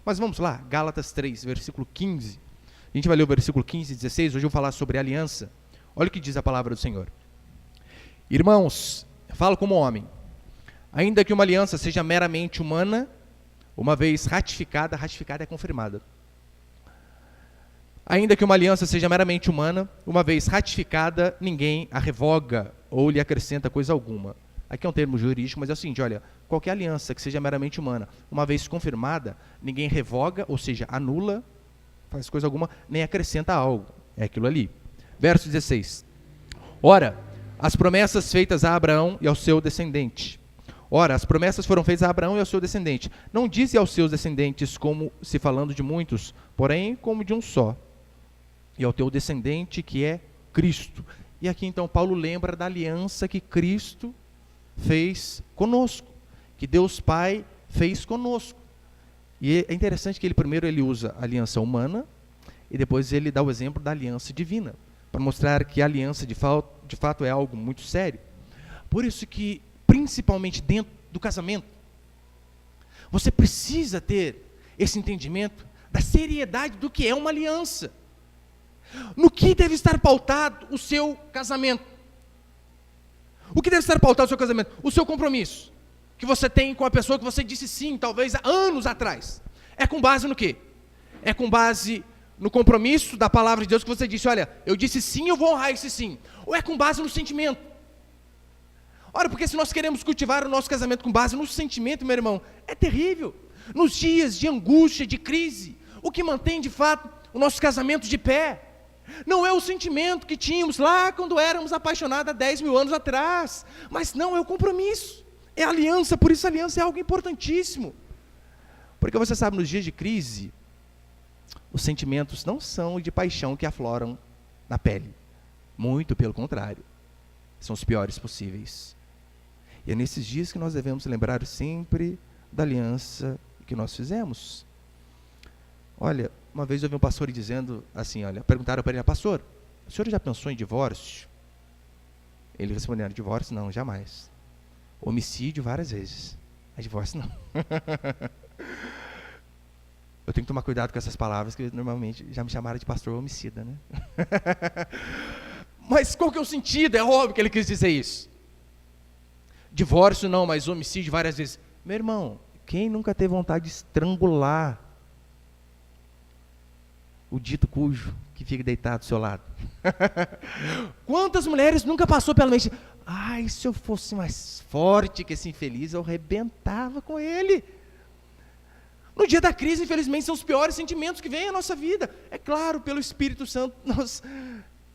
Mas vamos lá, Gálatas 3, versículo 15. A gente vai ler o versículo 15 e 16, hoje eu vou falar sobre aliança. Olha o que diz a palavra do Senhor. Irmãos, falo como homem, ainda que uma aliança seja meramente humana, uma vez ratificada é confirmada. Ainda que uma aliança seja meramente humana, uma vez ratificada, ninguém a revoga ou lhe acrescenta coisa alguma. Aqui é um termo jurídico, mas é o seguinte, olha, qualquer aliança que seja meramente humana, uma vez confirmada, ninguém revoga, ou seja, anula, faz coisa alguma, nem acrescenta algo. É aquilo ali. Verso 16. Ora, as promessas feitas a Abraão e ao seu descendente. Ora, as promessas foram feitas a Abraão e ao seu descendente. Não diz aos seus descendentes como se falando de muitos, porém como de um só. E ao teu descendente que é Cristo. E aqui então Paulo lembra da aliança que Cristo fez conosco, que Deus Pai fez conosco. E é interessante que primeiro ele usa a aliança humana e depois ele dá o exemplo da aliança divina, para mostrar que a aliança de fato é algo muito sério. Por isso que, principalmente dentro do casamento, você precisa ter esse entendimento da seriedade do que é uma aliança. No que deve estar pautado o seu casamento? O que deve estar pautado o seu casamento? O seu compromisso, que você tem com a pessoa que você disse sim, talvez há anos atrás. É com base no quê? É com base no compromisso da palavra de Deus que você disse, olha, eu disse sim, eu vou honrar esse sim. Ou é com base no sentimento? Ora, porque se nós queremos cultivar o nosso casamento com base no sentimento, meu irmão, é terrível. Nos dias de angústia, de crise, o que mantém de fato o nosso casamento de pé não é o sentimento que tínhamos lá quando éramos apaixonados há 10 mil anos atrás, mas não, é o compromisso, é a aliança. Por isso a aliança é algo importantíssimo, porque você sabe, nos dias de crise, os sentimentos não são de paixão que afloram na pele, muito pelo contrário, são os piores possíveis. E é nesses dias que nós devemos lembrar sempre da aliança que nós fizemos. Olha, uma vez eu ouvi um pastor dizendo assim, olha, perguntaram para ele, pastor, o senhor já pensou em divórcio? Ele respondeu, divórcio não, jamais. Homicídio várias vezes, mas divórcio não. Eu tenho que tomar cuidado com essas palavras, que normalmente já me chamaram de pastor homicida, né? Mas qual que é o sentido? É óbvio que ele quis dizer isso. Divórcio não, mas homicídio várias vezes. Meu irmão, quem nunca teve vontade de estrangular o dito cujo que fica deitado do seu lado? Quantas mulheres nunca passou pela mente, ai, se eu fosse mais forte que esse infeliz, eu arrebentava com ele. No dia da crise, infelizmente, são os piores sentimentos que vêm à nossa vida. É claro, pelo Espírito Santo, nós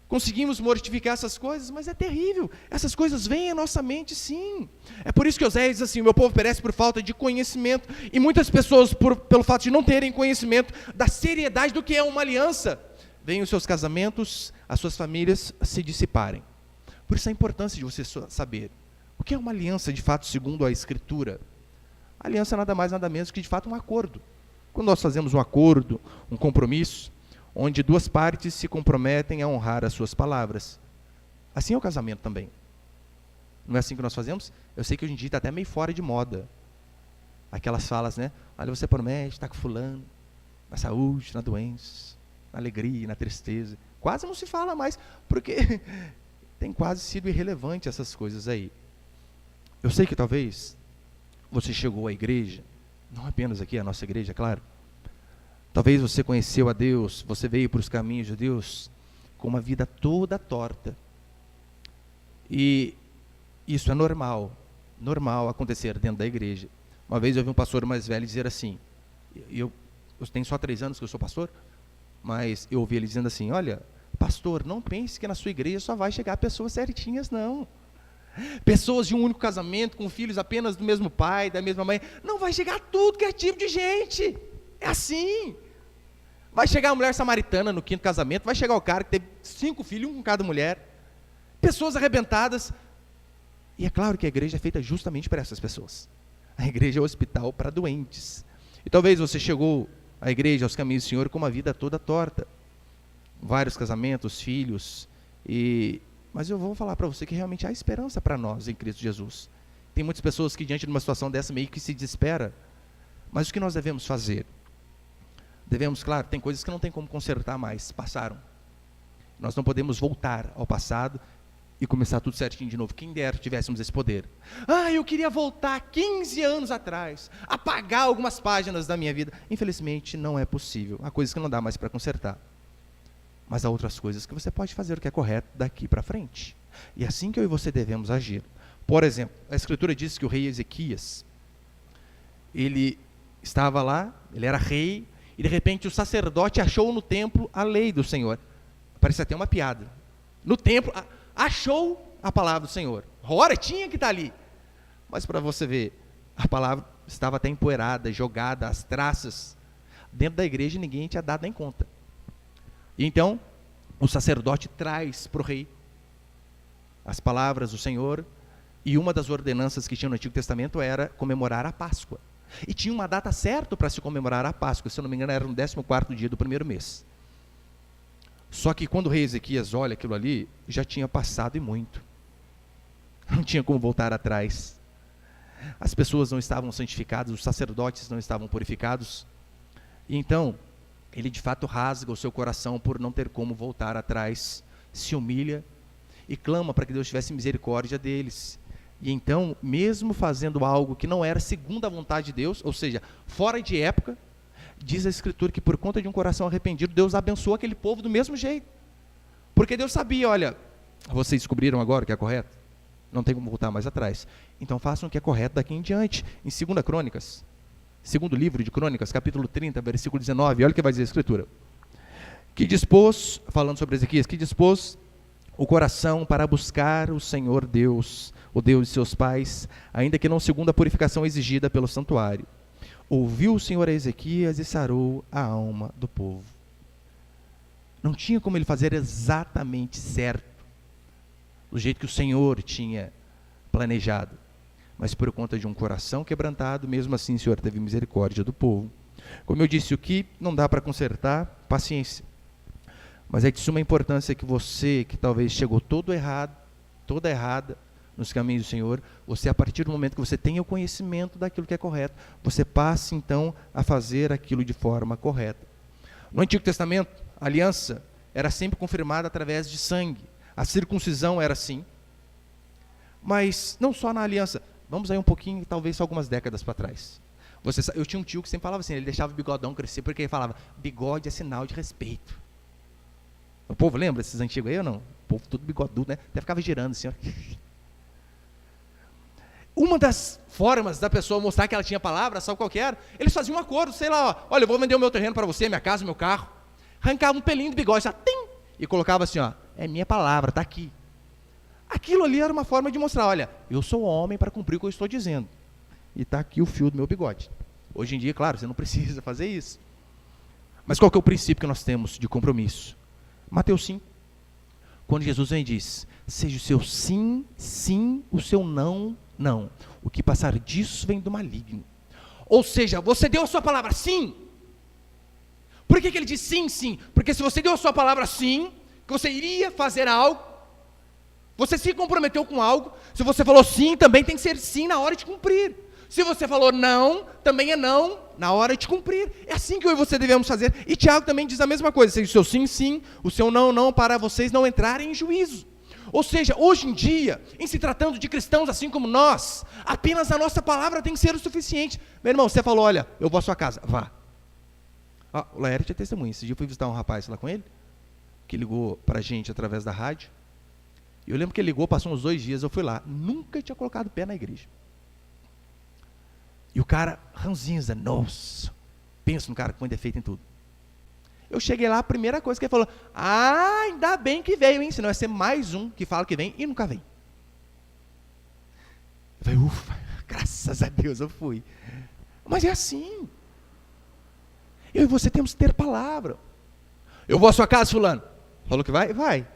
conseguimos mortificar essas coisas, mas é terrível. Essas coisas vêm à nossa mente, sim. É por isso que Oséias diz assim, o meu povo perece por falta de conhecimento. E muitas pessoas, pelo fato de não terem conhecimento da seriedade do que é uma aliança, veem os seus casamentos, as suas famílias se dissiparem. Por isso a importância de você saber o que é uma aliança, de fato, segundo a Escritura. A aliança é nada mais, nada menos que, de fato, um acordo. Quando nós fazemos um acordo, um compromisso, onde duas partes se comprometem a honrar as suas palavras. Assim é o casamento também. Não é assim que nós fazemos? Eu sei que hoje em dia está até meio fora de moda. Aquelas falas, né? Olha, você promete estar com fulano, na saúde, na doença, na alegria, na tristeza. Quase não se fala mais, porque tem quase sido irrelevante essas coisas aí. Eu sei que talvez você chegou à igreja, não apenas aqui, a nossa igreja, claro. Talvez você conheceu a Deus, você veio para os caminhos de Deus com uma vida toda torta. E isso é normal acontecer dentro da igreja. Uma vez eu vi um pastor mais velho dizer assim, eu tenho só 3 anos que eu sou pastor, mas eu ouvi ele dizendo assim, olha, pastor, não pense que na sua igreja só vai chegar pessoas certinhas, não. Pessoas de um único casamento, com filhos apenas do mesmo pai, da mesma mãe, não vai chegar tudo que é tipo de gente. É assim. Vai chegar a mulher samaritana no 5º casamento, vai chegar o cara que teve 5 filhos, um com cada mulher. Pessoas arrebentadas. E é claro que a igreja é feita justamente para essas pessoas. A igreja é o hospital para doentes. E talvez você chegou à igreja, aos caminhos do Senhor, com uma vida toda torta. Vários casamentos, filhos. Mas eu vou falar para você que realmente há esperança para nós em Cristo Jesus. Tem muitas pessoas que diante de uma situação dessa meio que se desespera. Mas o que nós devemos fazer? Devemos, claro, tem coisas que não tem como consertar mais, passaram. Nós não podemos voltar ao passado e começar tudo certinho de novo. Quem dera tivéssemos esse poder. Eu queria voltar 15 anos atrás, apagar algumas páginas da minha vida. Infelizmente, não é possível. Há coisas que não dá mais para consertar. Mas há outras coisas que você pode fazer o que é correto daqui para frente. E é assim que eu e você devemos agir. Por exemplo, a Escritura diz que o rei Ezequias, ele estava lá, ele era rei, e de repente o sacerdote achou no templo a lei do Senhor. Parece até uma piada. No templo, achou a palavra do Senhor. Ora, tinha que estar ali. Mas para você ver, a palavra estava até empoeirada, jogada, as traças. Dentro da igreja ninguém tinha dado nem conta. E então, o sacerdote traz para o rei as palavras do Senhor, e uma das ordenanças que tinha no Antigo Testamento era comemorar a Páscoa. E tinha uma data certa para se comemorar a Páscoa, se eu não me engano era no 14º dia do primeiro mês. Só que quando o rei Ezequias olha aquilo ali, já tinha passado e muito. Não tinha como voltar atrás. As pessoas não estavam santificadas, os sacerdotes não estavam purificados. E então, ele de fato rasga o seu coração por não ter como voltar atrás, se humilha e clama para que Deus tivesse misericórdia deles. E então, mesmo fazendo algo que não era segundo a vontade de Deus, ou seja, fora de época, diz a Escritura que por conta de um coração arrependido, Deus abençoou aquele povo do mesmo jeito. Porque Deus sabia, olha, vocês descobriram agora o que é correto? Não tem como voltar mais atrás. Então façam o que é correto daqui em diante. Em 2 Crônicas, segundo livro de Crônicas, capítulo 30, versículo 19, olha o que vai dizer a Escritura. Que dispôs, falando sobre Ezequias, que dispôs o coração para buscar o Senhor Deus, o Deus de seus pais, ainda que não segundo a purificação exigida pelo santuário. Ouviu o Senhor a Ezequias e sarou a alma do povo. Não tinha como ele fazer exatamente certo, do jeito que o Senhor tinha planejado. Mas por conta de um coração quebrantado, mesmo assim o Senhor teve misericórdia do povo. Como eu disse, o que não dá para consertar, paciência. Mas é de suma importância que você, que talvez chegou todo errado, toda errada, nos caminhos do Senhor, você, a partir do momento que você tenha o conhecimento daquilo que é correto, você passe então a fazer aquilo de forma correta. No Antigo Testamento, a aliança era sempre confirmada através de sangue. A circuncisão era assim. Mas não só na aliança, vamos aí um pouquinho, talvez algumas décadas para trás. Eu tinha um tio que sempre falava assim, ele deixava o bigodão crescer, porque ele falava, bigode é sinal de respeito. O povo lembra desses antigos aí ou não? O povo tudo bigodudo, né? Até ficava girando assim, ó. Uma das formas da pessoa mostrar que ela tinha palavra, sabe qual que era? Eles faziam um acordo, sei lá, ó, olha, eu vou vender o meu terreno para você, minha casa, meu carro. Arrancava um pelinho do bigode, assim, tim, e colocava assim, ó, é minha palavra, está aqui. Aquilo ali era uma forma de mostrar, olha, eu sou homem para cumprir o que eu estou dizendo. E está aqui o fio do meu bigode. Hoje em dia, claro, você não precisa fazer isso. Mas qual que é o princípio que nós temos de compromisso? Mateus 5. Quando Jesus vem e diz, seja o seu sim, sim, o seu não, não. O que passar disso vem do maligno. Ou seja, você deu a sua palavra sim. Por que ele diz sim, sim? Porque se você deu a sua palavra sim, que você iria fazer algo, você se comprometeu com algo, se você falou sim, também tem que ser sim na hora de cumprir. Se você falou não, também é não na hora de cumprir. É assim que eu e você devemos fazer. E Tiago também diz a mesma coisa, seja o seu sim, sim, o seu não, não, para vocês não entrarem em juízo. Ou seja, hoje em dia, em se tratando de cristãos assim como nós, apenas a nossa palavra tem que ser o suficiente. Meu irmão, você falou, olha, eu vou à sua casa, vá. O Laércio é testemunha. Esse dia eu fui visitar um rapaz lá com ele, que ligou para a gente através da rádio. E eu lembro que ele ligou, passou uns 2 dias, eu fui lá. Nunca tinha colocado pé na igreja. E o cara, ranzinza, nossa, pensa no cara que põe defeito em tudo. Eu cheguei lá, a primeira coisa que ele falou, ainda bem que veio, hein? Senão vai ser mais um que fala que vem e nunca vem. Eu falei, ufa, graças a Deus eu fui. Mas é assim. Eu e você temos que ter palavra. Eu vou à sua casa, fulano. Falou que vai? Vai.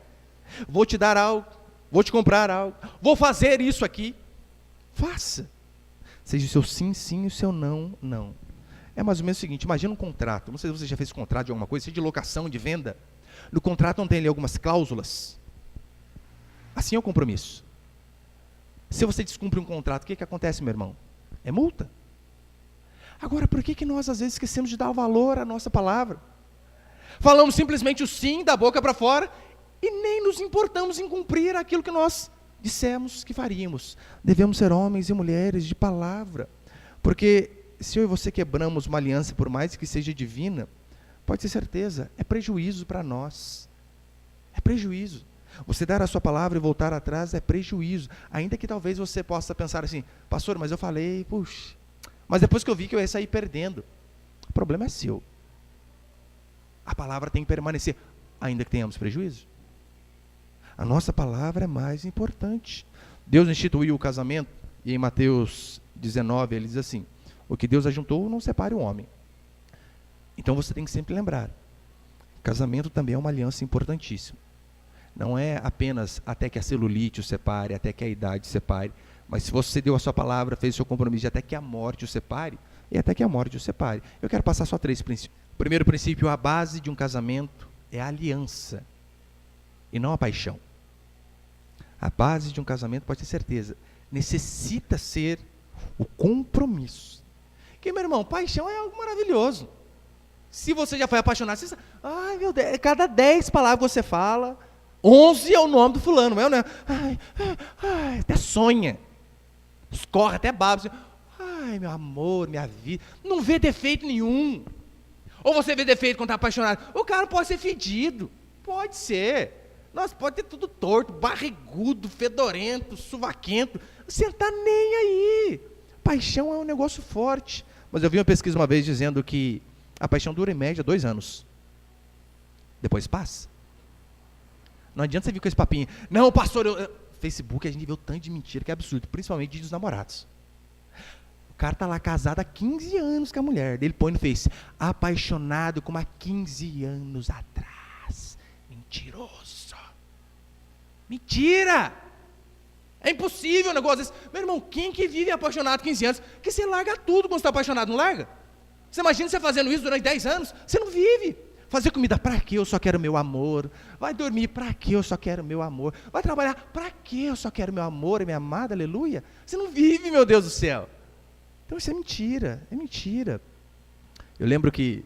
Vou te dar algo, vou te comprar algo, vou fazer isso aqui. Faça. Seja o seu sim, sim, e o seu não, não. É mais ou menos o seguinte, imagina um contrato, não sei se você já fez contrato de alguma coisa, seja de locação, de venda. No contrato não tem ali algumas cláusulas. Assim é o compromisso. Se você descumpre um contrato, o que acontece, meu irmão? É multa. Agora, por que nós às vezes esquecemos de dar valor à nossa palavra? Falamos simplesmente o sim da boca para fora e nem nos importamos em cumprir aquilo que nós dissemos que faríamos. Devemos ser homens e mulheres de palavra, porque se eu e você quebramos uma aliança, por mais que seja divina, pode ter certeza, é prejuízo para nós. É prejuízo. Você dar a sua palavra e voltar atrás é prejuízo. Ainda que talvez você possa pensar assim, pastor, mas eu falei, puxa, mas depois que eu vi que eu ia sair perdendo. O problema é seu. A palavra tem que permanecer, ainda que tenhamos prejuízo. A nossa palavra é mais importante. Deus instituiu o casamento, e em Mateus 19 ele diz assim, o que Deus ajuntou não separe o homem. Então você tem que sempre lembrar, casamento também é uma aliança importantíssima. Não é apenas até que a celulite o separe, até que a idade o separe, mas se você deu a sua palavra, fez o seu compromisso de até que a morte o separe, e até que a morte o separe. Eu quero passar só 3 princípios. O primeiro princípio, a base de um casamento é a aliança, e não a paixão. A base de um casamento, pode ter certeza, necessita ser o compromisso. Porque, meu irmão, paixão é algo maravilhoso. Se você já foi apaixonado, você sabe, ai meu Deus, cada 10 palavras que você fala, 11 é o nome do fulano, não é? Ai, até sonha, escorre até baba, ai meu amor, minha vida, não vê defeito nenhum. Ou você vê defeito quando está apaixonado, o cara pode ser fedido, pode ser, nossa, pode ter tudo torto, barrigudo, fedorento, suvaquento, você não está nem aí. Paixão é um negócio forte, mas eu vi uma pesquisa uma vez dizendo que a paixão dura em média 2 anos, depois passa. Não adianta você vir com esse papinho, não pastor, Facebook a gente vê o tanto de mentira que é absurdo, principalmente dos namorados. O cara está lá casado há 15 anos com a mulher, ele põe no Face, apaixonado como há 15 anos atrás. Mentiroso. Mentira! É impossível um negócio desse. Meu irmão, quem que vive apaixonado 15 anos? Que você larga tudo quando você está apaixonado, não larga? Você imagina você fazendo isso durante 10 anos? Você não vive. Fazer comida, para quê? Eu só quero meu amor. Vai dormir, para quê? Eu só quero meu amor. Vai trabalhar, para quê? Eu só quero meu amor e minha amada, aleluia. Você não vive, meu Deus do céu. Então isso é mentira, é mentira. Eu lembro que,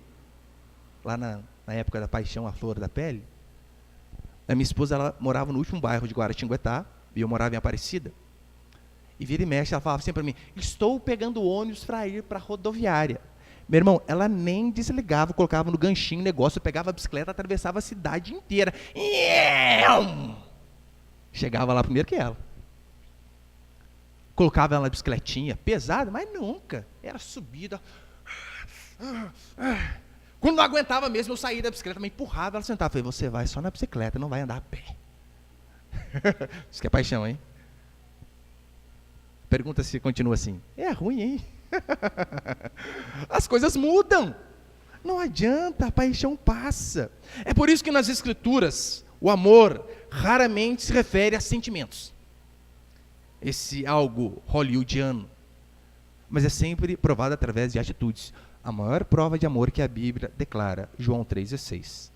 lá na época da paixão, a flor da pele, a minha esposa, ela morava no último bairro de Guaratinguetá, e eu morava em Aparecida. E vira e mexe, ela falava sempre para mim, estou pegando ônibus para ir para a rodoviária. Meu irmão, ela nem desligava, colocava no ganchinho o negócio, pegava a bicicleta, atravessava a cidade inteira. Chegava lá primeiro que ela. Colocava ela na bicicletinha, pesada, mas nunca. Era subida. Quando não aguentava mesmo, eu saía da bicicleta, me empurrava, ela sentava. Falei, você vai só na bicicleta, não vai andar a pé. Isso que é paixão, hein? Pergunta se continua assim. É ruim, hein? As coisas mudam. Não adianta, a paixão passa. É por isso que nas Escrituras, o amor raramente se refere a sentimentos. Esse algo hollywoodiano. Mas é sempre provado através de atitudes. A maior prova de amor que a Bíblia declara, João 3,16.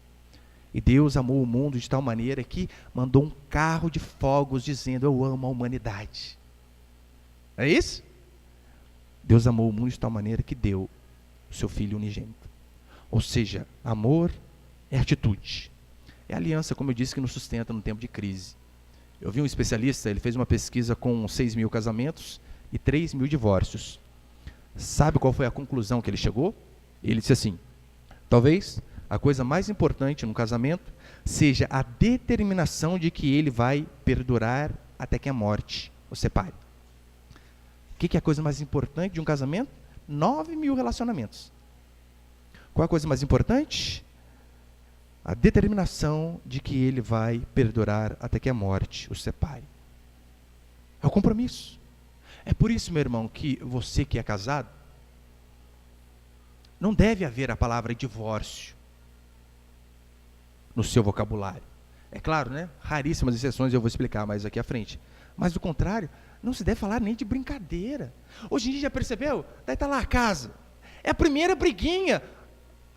E Deus amou o mundo de tal maneira que mandou um carro de fogos dizendo, eu amo a humanidade. É isso? Deus amou o mundo de tal maneira que deu o seu Filho unigênito. Ou seja, amor é atitude. É aliança, como eu disse, que nos sustenta no tempo de crise. Eu vi um especialista, ele fez uma pesquisa com 6.000 casamentos e 3.000 divórcios. Sabe qual foi a conclusão que ele chegou? Ele disse assim, talvez a coisa mais importante no casamento seja a determinação de que ele vai perdurar até que a morte o separe. O que é a coisa mais importante de um casamento? 9.000 relacionamentos. Qual é a coisa mais importante? A determinação de que ele vai perdurar até que a morte o separe. É o compromisso. É por isso, meu irmão, que você que é casado, não deve haver a palavra divórcio no seu vocabulário. É claro, né? Raríssimas exceções, eu vou explicar mais aqui à frente. Mas do contrário, não se deve falar nem de brincadeira. Hoje em dia, já percebeu? Daí está lá a casa. É a primeira briguinha.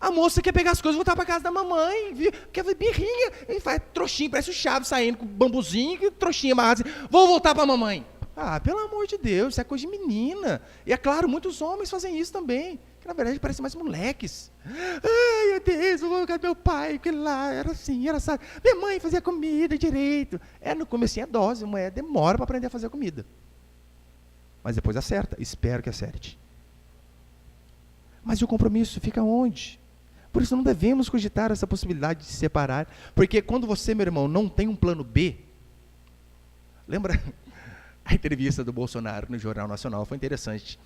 A moça quer pegar as coisas e voltar para casa da mamãe. Quer ver birrinha. E faz trouxinha, parece o Chaves saindo com o bambuzinho e trouxinha amarrada. Vou voltar para a mamãe. Ah, pelo amor de Deus, isso é coisa de menina. E é claro, muitos homens fazem isso também, que na verdade parecem mais moleques. Ai, meu Deus, eu vou lugar do meu pai, que lá era assim, era assim. Minha mãe fazia comida direito. No comecinho é dose, mulher demora para aprender a fazer comida. Mas depois acerta, espero que acerte. Mas o compromisso fica onde? Por isso não devemos cogitar essa possibilidade de se separar, porque quando você, meu irmão, não tem um plano B, lembra a entrevista do Bolsonaro no Jornal Nacional? Foi interessante,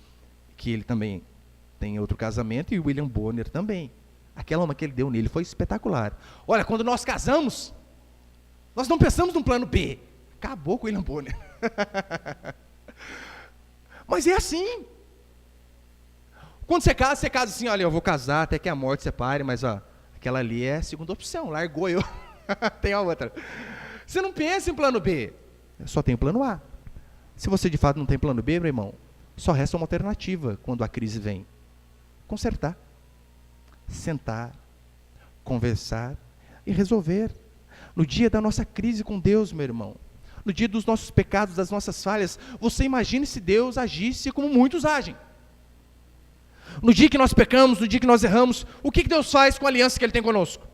que ele também tem outro casamento e o William Bonner também. Aquela uma que ele deu nele foi espetacular. Olha, quando nós casamos, nós não pensamos num plano B. Acabou com o William Bonner. Mas é assim. Quando você casa assim, olha, eu vou casar até que a morte separe, mas ó, aquela ali é a segunda opção, largou eu. Tem a outra. Você não pensa em plano B, só tem o plano A. Se você de fato não tem plano B, meu irmão, só resta uma alternativa quando a crise vem. Consertar, sentar, conversar e resolver. No dia da nossa crise com Deus, meu irmão, no dia dos nossos pecados, das nossas falhas, você imagine se Deus agisse como muitos agem. No dia que nós pecamos, no dia que nós erramos, o que Deus faz com a aliança que Ele tem conosco?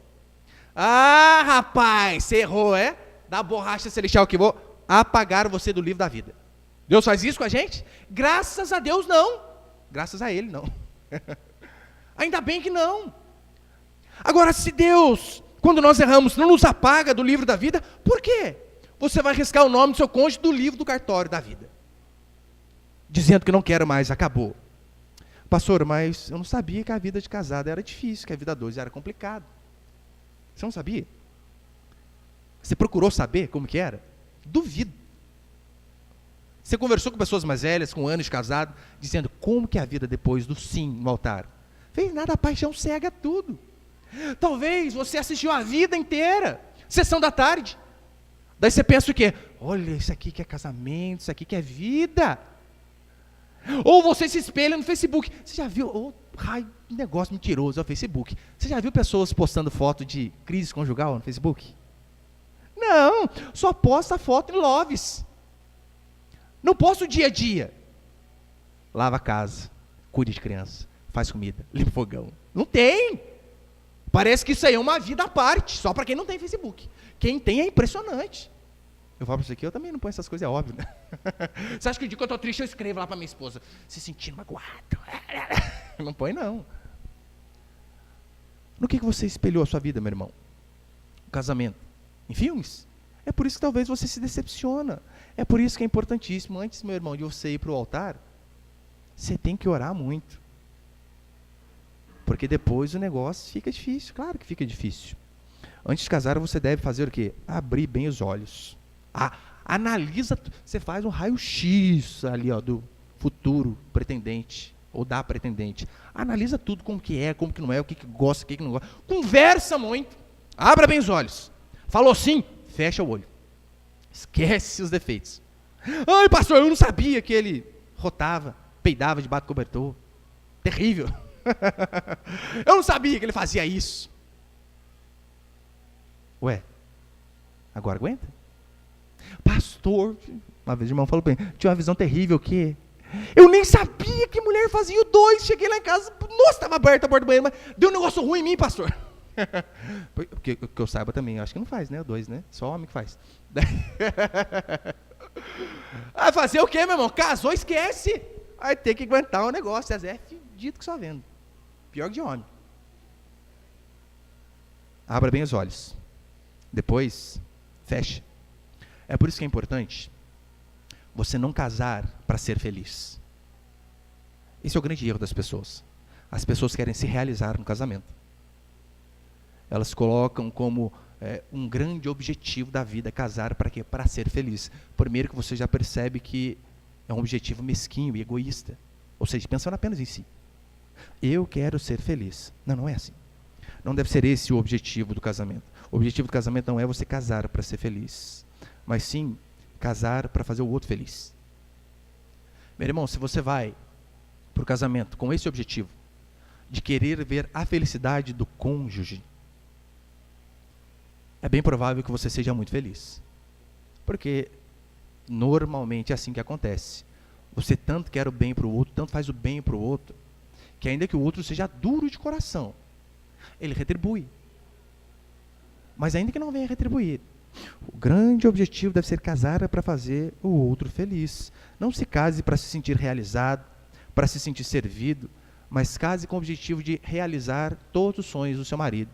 Ah, rapaz, você errou, é? Da borracha celestial que vou apagar você do livro da vida. Deus faz isso com a gente? Graças a Deus não. Graças a Ele não. Ainda bem que não. Agora, se Deus, quando nós erramos, não nos apaga do livro da vida, por quê? Você vai riscar o nome do seu cônjuge do livro do cartório da vida, dizendo que não quero mais, acabou. Pastor, mas eu não sabia que a vida de casado era difícil, que a vida a dois era complicado. Você não sabia? Você procurou saber como que era? Duvido. Você conversou com pessoas mais velhas, com anos de casado, dizendo como que é a vida depois do sim no altar? Fez nada, a paixão cega tudo. Talvez você assistiu a vida inteira, sessão da tarde. Daí você pensa o quê? Olha, isso aqui que é casamento, isso aqui que é vida. Ou você se espelha no Facebook. Você já viu, negócio mentiroso, é o Facebook. Você já viu pessoas postando foto de crise conjugal no Facebook? Não, só posta foto em loves. Não posta o dia a dia. Lava a casa, cuida de criança, faz comida, limpa o fogão. Não tem. Parece que isso aí é uma vida à parte, só para quem não tem Facebook. Quem tem é impressionante. Eu falo para você aqui, eu também não ponho essas coisas, é óbvio, né? Você acha que o dia que eu estou triste, eu escrevo lá para minha esposa, se sentindo magoado. Não põe, não. No que você espelhou a sua vida, meu irmão? O casamento? Em filmes? É por isso que talvez você se decepciona. É por isso que é importantíssimo, antes, meu irmão, de você ir para o altar, você tem que orar muito. Porque depois o negócio fica difícil, claro que fica difícil. Antes de casar, você deve fazer o quê? Abrir bem os olhos. Analisa, você faz um raio-x ali, ó, do futuro pretendente, ou da pretendente. Analisa tudo como que é, como que não é, o que gosta, o que não gosta. Conversa muito, abra bem os olhos. Falou sim, fecha o olho. Esquece os defeitos. Ai, pastor, eu não sabia que ele rotava, peidava debaixo do cobertor. Terrível. Eu não sabia que ele fazia isso. Ué, agora aguenta? Pastor, uma vez o irmão falou para mim, tinha uma visão terrível que eu nem sabia que mulher fazia o dois. Cheguei lá em casa, nossa, estava aberta a porta do banheiro, mas deu um negócio ruim em mim, pastor. Porque que eu saiba também, acho que não faz, né, o dois, né? Só homem que faz. Fazer o quê, meu irmão? Casou, esquece. Aí tem que aguentar o negócio, é fedido que só vendo. Pior que de homem. Abra bem os olhos. Depois, fecha. É por isso que é importante você não casar para ser feliz. Esse é o grande erro das pessoas. As pessoas querem se realizar no casamento. Elas colocam como um grande objetivo da vida casar para quê? Para ser feliz. Primeiro que você já percebe que é um objetivo mesquinho e egoísta. Ou seja, pensando apenas em si. Eu quero ser feliz. Não, não é assim. Não deve ser esse o objetivo do casamento. O objetivo do casamento não é você casar para ser feliz, mas sim casar para fazer o outro feliz. Meu irmão, se você vai para o casamento com esse objetivo, de querer ver a felicidade do cônjuge, é bem provável que você seja muito feliz. Porque Normalmente é assim que acontece. Você tanto quer o bem para o outro, tanto faz o bem para o outro, que ainda que o outro seja duro de coração, ele retribui. Mas ainda que não venha retribuir, o grande objetivo deve ser casar para fazer o outro feliz. Não se case para se sentir realizado, para se sentir servido, mas case com o objetivo de realizar todos os sonhos do seu marido,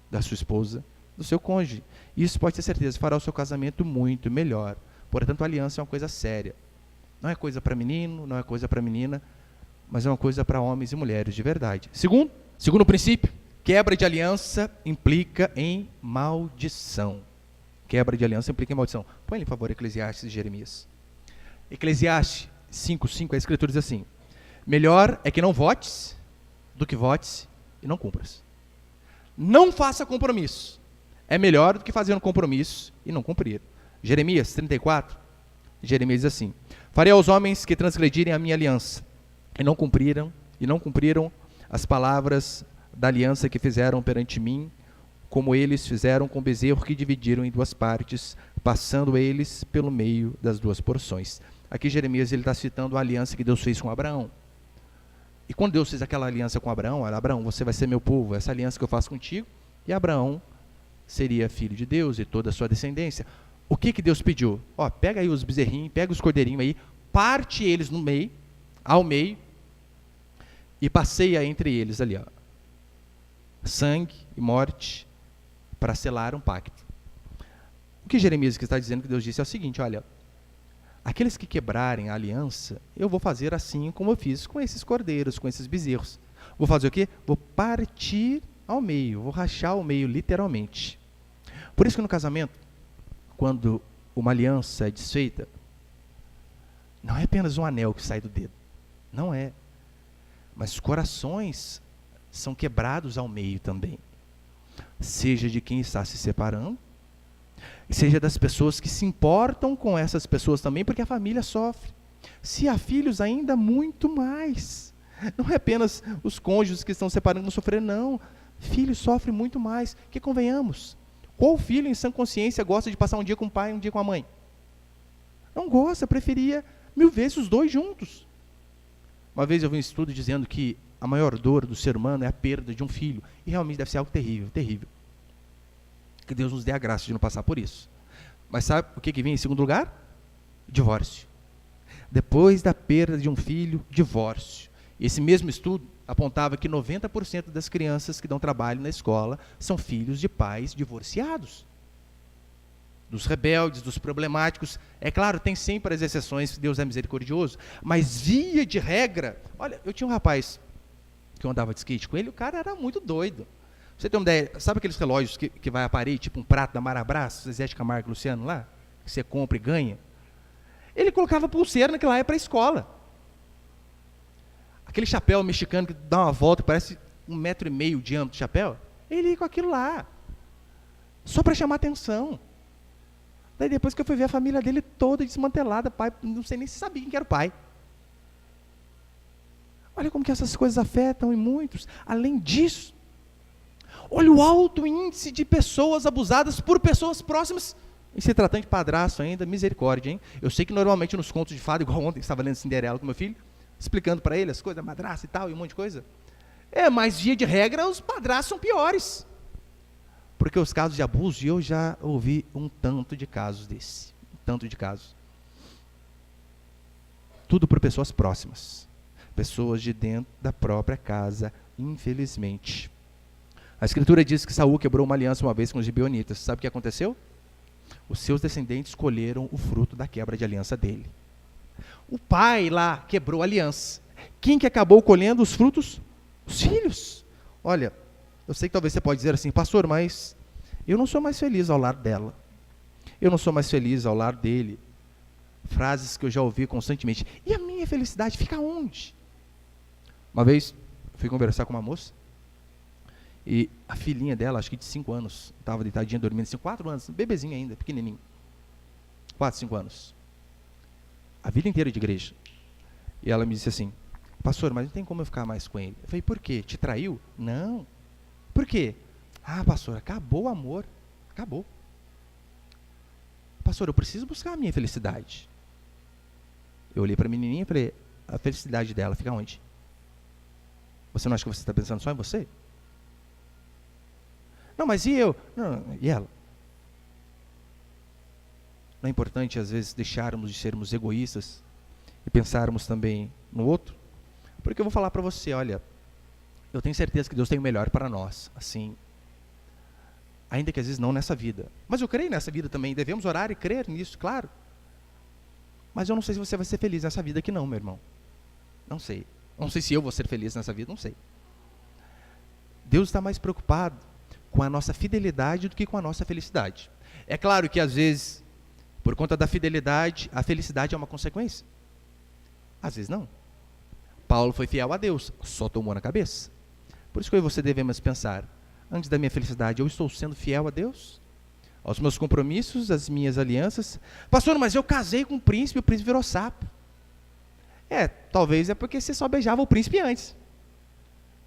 da sua esposa, do seu cônjuge. Isso, pode ter certeza, fará o seu casamento muito melhor. Portanto, a aliança é uma coisa séria. Não é coisa para menino, não é coisa para menina, mas é uma coisa para homens e mulheres de verdade. Segundo princípio, quebra de aliança implica em maldição. Quebra de aliança implica em maldição. Põe, por favor, Eclesiastes e Jeremias. Eclesiastes 5:5, a Escritura diz assim: melhor é que não votes do que votes e não cumpras. Não faça compromisso. É melhor do que fazer um compromisso e não cumprir. Jeremias 34, Jeremias diz assim: farei aos homens que transgredirem a minha aliança e não cumpriram as palavras da aliança que fizeram perante mim, como eles fizeram com o bezerro que dividiram em duas partes, passando eles pelo meio das duas porções. Aqui Jeremias está citando a aliança que Deus fez com Abraão. E quando Deus fez aquela aliança com Abraão, olha, Abraão, você vai ser meu povo, essa aliança que eu faço contigo, e Abraão seria filho de Deus e toda a sua descendência. O que Deus pediu? Pega aí os bezerrinhos, pega os cordeirinhos aí, parte eles no meio, ao meio, e passeia entre eles ali, sangue e morte, para selar um pacto. O que Jeremias está dizendo que Deus disse é o seguinte: olha, aqueles que quebrarem a aliança, eu vou fazer assim como eu fiz com esses cordeiros, com esses bezerros. Vou fazer o quê? Vou partir ao meio, vou rachar ao meio, literalmente. Por isso que no casamento, quando uma aliança é desfeita, não é apenas um anel que sai do dedo. Não é. Mas os corações são quebrados ao meio também. Seja de quem está se separando, e seja das pessoas que se importam com essas pessoas também, porque a família sofre. Se há filhos, ainda muito mais. Não é apenas os cônjuges que estão separando que vão sofrer, não. Filhos sofrem muito mais. Que convenhamos. Qual filho em sã consciência gosta de passar um dia com o pai e um dia com a mãe? Não gosta, preferia 1000 vezes os dois juntos. Uma vez eu vi um estudo dizendo que a maior dor do ser humano é a perda de um filho. E realmente deve ser algo terrível, terrível. Que Deus nos dê a graça de não passar por isso. Mas sabe o que vem em segundo lugar? Divórcio. Depois da perda de um filho, divórcio. Esse mesmo estudo apontava que 90% das crianças que dão trabalho na escola são filhos de pais divorciados. Dos rebeldes, dos problemáticos. É claro, tem sempre as exceções, Deus é misericordioso, mas via de regra, olha, eu tinha um rapaz que eu andava de skate com ele, o cara era muito doido. Você tem uma ideia, sabe aqueles relógios que vai à parede, tipo um prato da Marabras, Zezé de Camargo e Luciano lá, que você compra e ganha? Ele colocava pulseira naquela época para a escola. Aquele chapéu mexicano que dá uma volta, parece 1,5 metro de diâmetro de chapéu, ele ia com aquilo lá, só para chamar atenção. Daí depois que eu fui ver a família dele toda desmantelada, pai, não sei nem se sabia quem era o pai. Olha como que essas coisas afetam em muitos. Além disso, olha o alto índice de pessoas abusadas por pessoas próximas, em se tratando de padrasto ainda, misericórdia, hein? Eu sei que normalmente nos contos de fada, igual ontem, estava lendo Cinderela com meu filho, explicando para ele as coisas da madrasta e tal, e um monte de coisa. Mas via de regra, os padrastos são piores. Porque os casos de abuso, eu já ouvi um tanto de casos desse. Um tanto de casos. Tudo por pessoas próximas. Pessoas de dentro da própria casa, infelizmente. A Escritura diz que Saul quebrou uma aliança uma vez com os gibeonitas. Sabe o que aconteceu? Os seus descendentes colheram o fruto da quebra de aliança dele. O pai lá quebrou a aliança. Quem que acabou colhendo os frutos? Os filhos. Olha, eu sei que talvez você pode dizer assim, pastor, mas eu não sou mais feliz ao lado dela. Eu não sou mais feliz ao lado dele. Frases que eu já ouvi constantemente. E a minha felicidade fica onde? Uma vez, fui conversar com uma moça, e a filhinha dela, acho que de 5 anos, estava deitadinha dormindo, assim, 4 anos, bebezinho ainda, pequenininho. 4, 5 anos. A vida inteira de igreja. E ela me disse assim, pastor, mas não tem como eu ficar mais com ele. Eu falei, por quê? Te traiu? Não. Por quê? Pastor, acabou o amor. Acabou. Pastor, eu preciso buscar a minha felicidade. Eu olhei para a menininha e falei, a felicidade dela fica onde? Você não acha que você está pensando só em você? Não, mas e eu? Não, e ela? Não é importante, às vezes, deixarmos de sermos egoístas e pensarmos também no outro? Porque eu vou falar para você, olha, eu tenho certeza que Deus tem o melhor para nós, assim, ainda que às vezes não nessa vida. Mas eu creio nessa vida também, devemos orar e crer nisso, claro. Mas eu não sei se você vai ser feliz nessa vida aqui não, meu irmão. Não sei. Não sei se eu vou ser feliz nessa vida, não sei. Deus está mais preocupado com a nossa fidelidade do que com a nossa felicidade. É claro que às vezes, por conta da fidelidade, a felicidade é uma consequência. Às vezes não. Paulo foi fiel a Deus, só tomou na cabeça. Por isso que eu e você devemos pensar, antes da minha felicidade, eu estou sendo fiel a Deus? Aos meus compromissos, às minhas alianças? Pastor, mas eu casei com o príncipe virou sapo. Talvez é porque você só beijava o príncipe antes.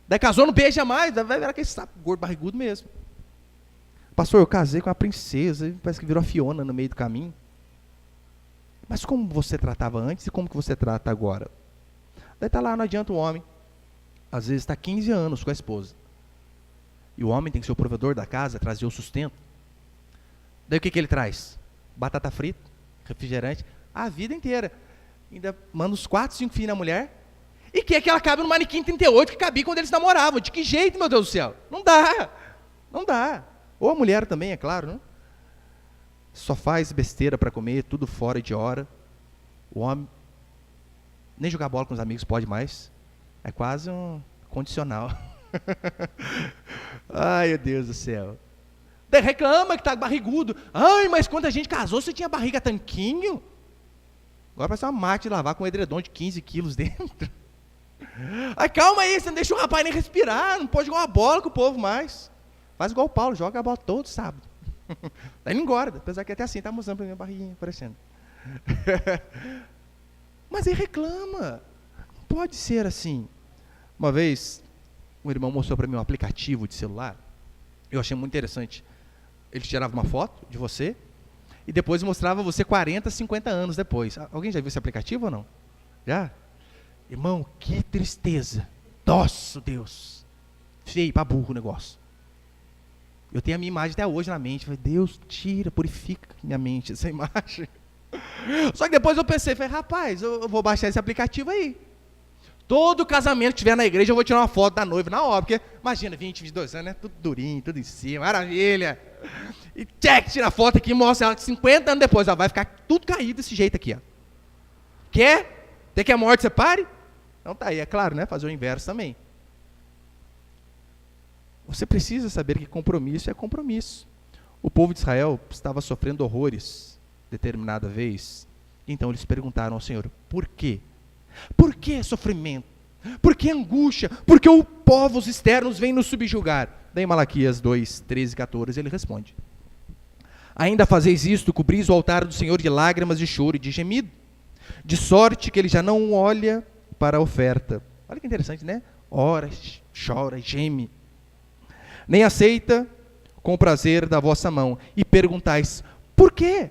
Daí casou, não beija mais, vai virar aquele sapo gordo, barrigudo mesmo. Pastor, eu casei com a princesa, parece que virou a Fiona no meio do caminho. Mas como você tratava antes e como que você trata agora? Daí está lá, não adianta o homem. Às vezes está 15 anos com a esposa. E o homem tem que ser o provedor da casa, trazer o sustento. Daí o que ele traz? Batata frita, refrigerante, a vida inteira. Ainda manda uns 4, 5 filhos na mulher. E quer que ela cabe no manequim 38 que cabia quando eles namoravam. De que jeito, meu Deus do céu? Não dá. Não dá. Ou a mulher também, é claro, né? Só faz besteira para comer, tudo fora de hora. O homem nem jogar bola com os amigos pode mais. É quase um condicional. Ai, meu Deus do céu. Daí reclama que tá barrigudo. Ai, mas quando a gente casou, você tinha barriga tanquinho. Agora parece uma máquina de lavar com um edredom de 15 quilos dentro. Ai, calma aí, você não deixa o rapaz nem respirar. Não pode jogar uma bola com o povo mais. Faz igual o Paulo, joga a bola todo sábado. Daí ele engorda. Apesar que até assim, tá mostrando pra mim a barriguinha aparecendo. Mas ele reclama. Não pode ser assim. Uma vez, um irmão mostrou para mim um aplicativo de celular. Eu achei muito interessante. Ele tirava uma foto de você e depois mostrava você 40, 50 anos depois. Alguém já viu esse aplicativo ou não? Já? Irmão, que tristeza. Nossa, Deus. Feio, para burro o negócio. Eu tenho a minha imagem até hoje na mente. Falei, Deus, tira, purifica minha mente essa imagem. Só que depois eu pensei, falei, rapaz, eu vou baixar esse aplicativo aí. Todo casamento que tiver na igreja, eu vou tirar uma foto da noiva na hora, porque imagina, 20, 22 anos, né? Tudo durinho, tudo em cima, maravilha. E tira a foto aqui e mostra ela que 50 anos depois, ela vai ficar tudo caído desse jeito aqui, ó. Quer? Tem que a morte separe? Então tá aí, é claro, né? Fazer o inverso também. Você precisa saber que compromisso é compromisso. O povo de Israel estava sofrendo horrores determinada vez. Então eles perguntaram ao Senhor, por quê? Por que sofrimento? Por que angústia? Por que os povos externos vêm nos subjugar? Daí Malaquias 2, 13 e 14, ele responde. Ainda fazeis isto, cobris o altar do Senhor de lágrimas, de choro e de gemido, de sorte que ele já não olha para a oferta. Olha que interessante, né? Ora, chora, geme. Nem aceita com o prazer da vossa mão. E perguntais, por quê?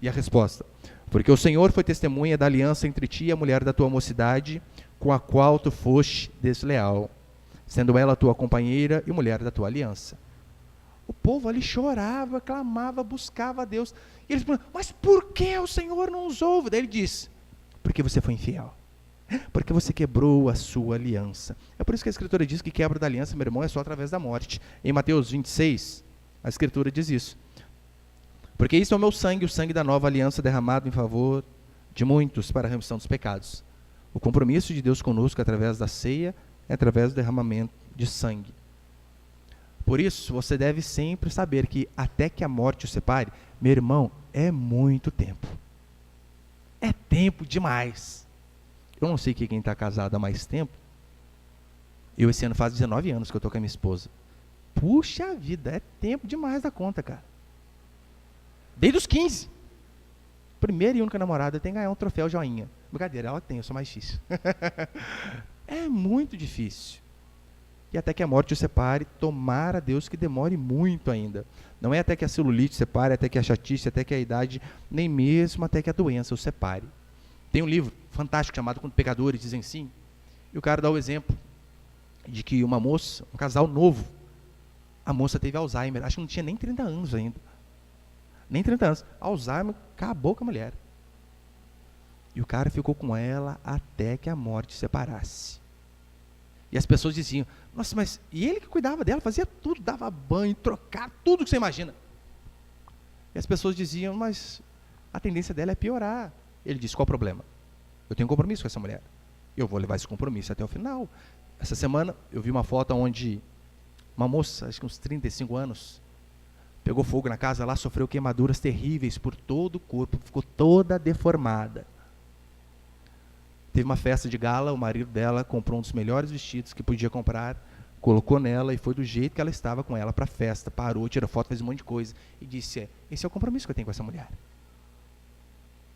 E a resposta, porque o Senhor foi testemunha da aliança entre ti e a mulher da tua mocidade, com a qual tu foste desleal, sendo ela tua companheira e mulher da tua aliança. O povo ali chorava, clamava, buscava a Deus. E eles perguntam, mas por que o Senhor não os ouve? Daí ele diz, porque você foi infiel. Porque você quebrou a sua aliança. É por isso que a Escritura diz que quebra da aliança, meu irmão, é só através da morte. Em Mateus 26, a Escritura diz isso. Porque isso é o meu sangue, o sangue da nova aliança derramado em favor de muitos para a remissão dos pecados. O compromisso de Deus conosco através da ceia é através do derramamento de sangue. Por isso, você deve sempre saber que até que a morte o separe, meu irmão, é muito tempo. É tempo demais. Eu não sei que quem está casado há mais tempo. Eu esse ano faz 19 anos que eu estou com a minha esposa. Puxa vida, é tempo demais da conta, cara. Desde os 15. Primeira e única namorada tem que ganhar um troféu joinha. Brincadeira, ela tem, eu sou mais difícil. É muito difícil. E até que a morte o separe, tomara a Deus que demore muito ainda. Não é até que a celulite separe, até que a chatice, até que a idade, nem mesmo até que a doença o separe. Tem um livro fantástico chamado Quando Pecadores Dizem Sim, e o cara dá o exemplo de que uma moça, um casal novo, a moça teve Alzheimer, acho que não tinha nem 30 anos ainda. Nem 30 anos. Alzheimer acabou com a mulher. E o cara ficou com ela até que a morte separasse. E as pessoas diziam, nossa, mas e ele que cuidava dela, fazia tudo, dava banho, trocava, tudo que você imagina. E as pessoas diziam, mas a tendência dela é piorar. Ele disse, qual o problema? Eu tenho um compromisso com essa mulher. Eu vou levar esse compromisso até o final. Essa semana eu vi uma foto onde uma moça, acho que uns 35 anos, pegou fogo na casa lá, sofreu queimaduras terríveis por todo o corpo, ficou toda deformada. Teve uma festa de gala, o marido dela comprou um dos melhores vestidos que podia comprar, colocou nela e foi do jeito que ela estava com ela para a festa, parou, tirou foto, fez um monte de coisa e disse, esse é o compromisso que eu tenho com essa mulher.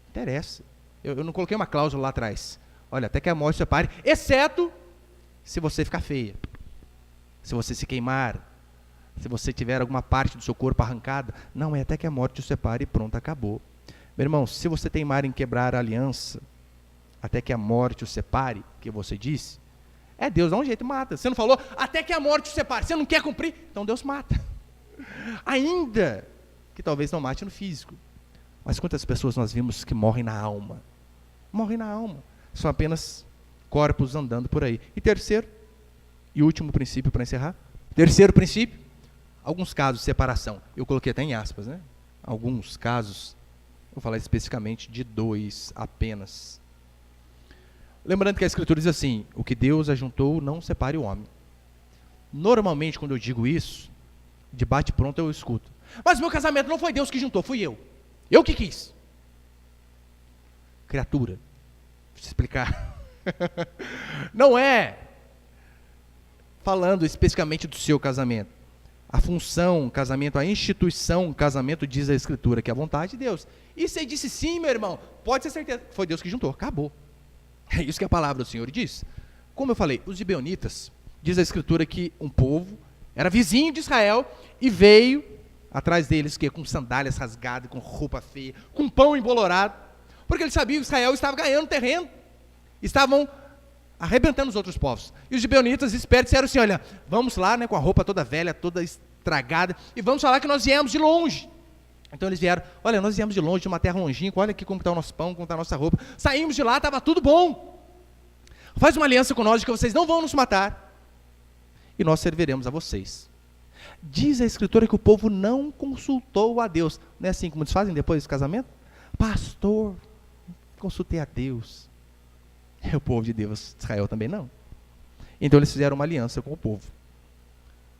Interessa. Eu não coloquei uma cláusula lá atrás. Olha, até que a morte separe, exceto se você ficar feia, se você se queimar, se você tiver alguma parte do seu corpo arrancada. Não, é até que a morte o separe e pronto, acabou. Meu irmão, se você teimar em quebrar a aliança, até que a morte o separe, que você disse, Deus dá um jeito e mata. Você não falou, até que a morte o separe, você não quer cumprir? Então Deus mata. Ainda que talvez não mate no físico. Mas quantas pessoas nós vimos que morrem na alma? Morrem na alma. São apenas corpos andando por aí. E terceiro, e último princípio para encerrar. Terceiro princípio, alguns casos de separação. Eu coloquei até em aspas, né? Alguns casos, vou falar especificamente de 2 apenas. Lembrando que a Escritura diz assim, o que Deus ajuntou, não separe o homem. Normalmente, quando eu digo isso, de bate-pronto eu escuto. Mas meu casamento não foi Deus que juntou, fui eu. Eu que quis. Criatura. Deixa eu explicar. Não é falando especificamente do seu casamento. A função, casamento, a instituição, casamento, diz a Escritura, que é a vontade de Deus. E você disse sim, meu irmão, pode ter certeza, foi Deus que juntou, acabou. É isso que a palavra do Senhor diz. Como eu falei, os gibeonitas, diz a Escritura que um povo era vizinho de Israel e veio atrás deles, que com sandálias rasgadas, com roupa feia, com pão embolorado, porque eles sabiam que Israel estava ganhando terreno, estavam arrebentando os outros povos. E os gibeonitas espertos disseram assim, olha, vamos lá, né, com a roupa toda velha, toda estragada, e vamos falar que nós viemos de longe. Então eles vieram, olha, nós viemos de longe, de uma terra longínqua, olha aqui como está o nosso pão, como está a nossa roupa. Saímos de lá, estava tudo bom. Faz uma aliança conosco de que vocês não vão nos matar. E nós serviremos a vocês. Diz a Escritura que o povo não consultou a Deus. Não é assim como eles fazem depois do casamento? Pastor, consultei a Deus. O povo de Deus, Israel também não. Então eles fizeram uma aliança com o povo.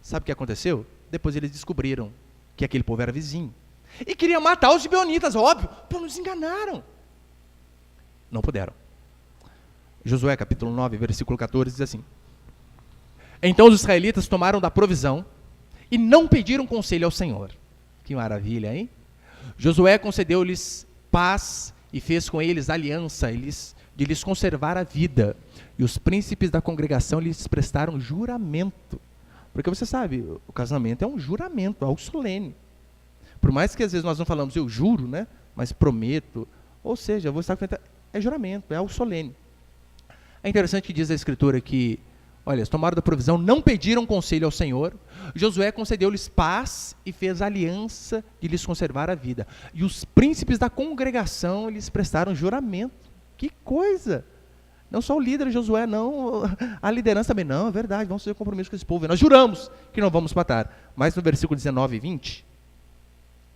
Sabe o que aconteceu? Depois eles descobriram que aquele povo era vizinho. E queria matar os gibeonitas, óbvio. Pô, nos enganaram. Não puderam. Josué capítulo 9, versículo 14 diz assim: então os israelitas tomaram da provisão e não pediram conselho ao Senhor. Que maravilha, hein? Josué concedeu-lhes paz e fez com eles aliança de lhes conservar a vida. E os príncipes da congregação lhes prestaram juramento. Porque você sabe, o casamento é um juramento, algo solene. Por mais que às vezes nós não falamos, eu juro, né? Mas prometo. Ou seja, eu vou estar frente. É juramento, é algo solene. É interessante que diz a Escritura que, olha, eles tomaram da provisão, não pediram conselho ao Senhor. Josué concedeu-lhes paz e fez aliança de lhes conservar a vida. E os príncipes da congregação lhes prestaram juramento. Que coisa! Não só o líder Josué, não, a liderança também, não, é verdade, vamos fazer compromisso com esse povo. Nós juramos que não vamos matar. Mas no versículo 19 e 20,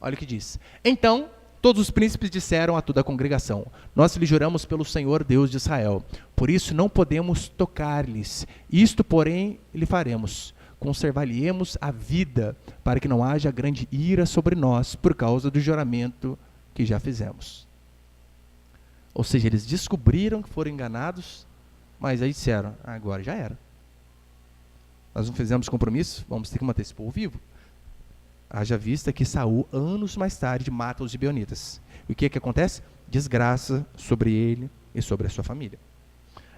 olha o que diz. Então, todos os príncipes disseram a toda a congregação, nós lhe juramos pelo Senhor Deus de Israel, por isso não podemos tocar-lhes. Isto, porém, lhe faremos, conservar-lhe-emos a vida, para que não haja grande ira sobre nós, por causa do juramento que já fizemos. Ou seja, eles descobriram que foram enganados, mas aí disseram, agora já era. Nós não fizemos compromisso, vamos ter que manter esse povo vivo. Haja vista que Saul, anos mais tarde, mata os gibeonitas. E o que acontece? Desgraça sobre ele e sobre a sua família.